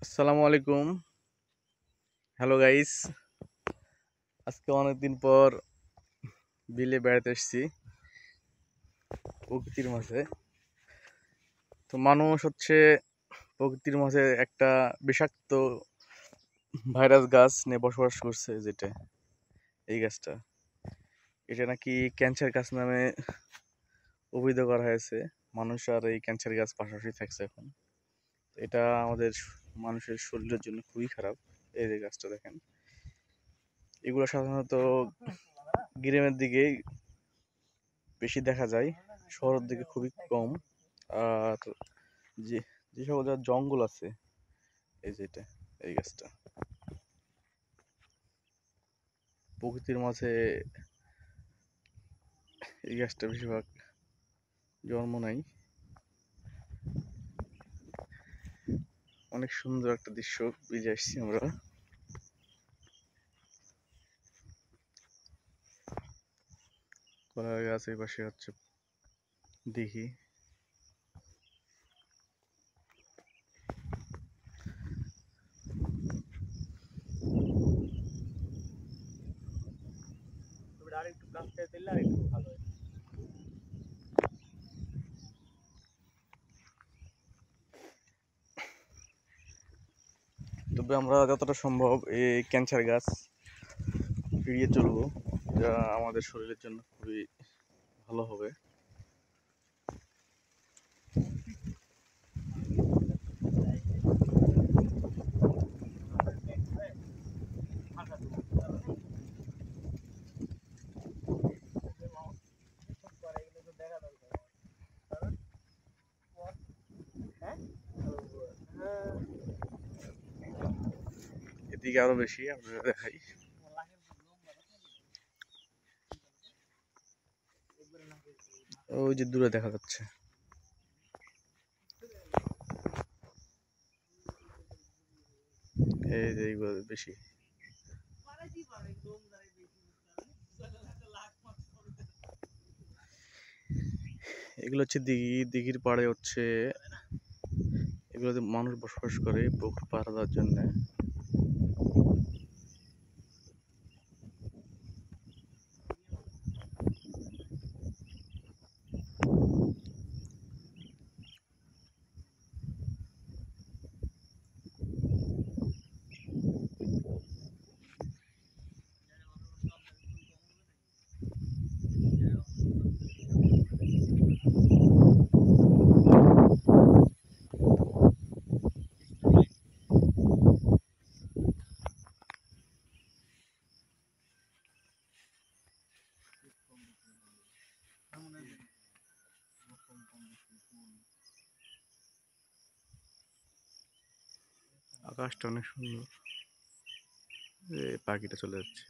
আসসালামু আলাইকুম। Hello guys, আজকে অনেকদিন পর বিলে বেড়াতে এসেছি প্রকৃতির মাঝে। তো মানুষ হচ্ছে প্রকৃতির মাঝে একটা বিষাক্ত ভাইরাস গাছ নিয়ে বসবাস করছে, যেটা এই গাছটা, এটা নাকি ক্যান্সার গাছ নামে অভিহিত করা হয়েছে। মানুষ আর এই ক্যান্সার গাছ পাশাপাশি থাকছে এখন। এটা আমাদের মানুষের শরীরের জন্য খুবই খারাপ। এই যে গাছটা দেখেন, এগুলো সাধারণত গ্রামের দিকে বেশি দেখা যায়, শহরের দিকে খুবই কম। আর যে যে সকল জায়গায় জঙ্গল আছে, এই যেটা, এই গাছটা প্রকৃতির মাঝে, এই গাছটা বেশিরভাগ জন্ম নেয়। অনেক সুন্দর একটা দৃশ্য বিলে আসছি আমরা। কলা গাছের পাশে হচ্ছে দিঘি। তবে আমরা যতটা সম্ভব এই ক্যান্সার গাছ এড়িয়ে চলবো, যা আমাদের শরীরের জন্য খুবই ভালো হবে। এদিকে আরো বেশি আপনারা দেখাই। ওই যে দূরে দেখা যাচ্ছে, এই যে এইগুলো বেশি। এগুলো হচ্ছে দিঘি। দিঘির পাড়ে হচ্ছে এগুলোতে মানুষ বসবাস করে পুকুর পাহারা দেওয়ার জন্য। আকাশটা অনেক সুন্দর। পাখিটা চলে যাচ্ছে।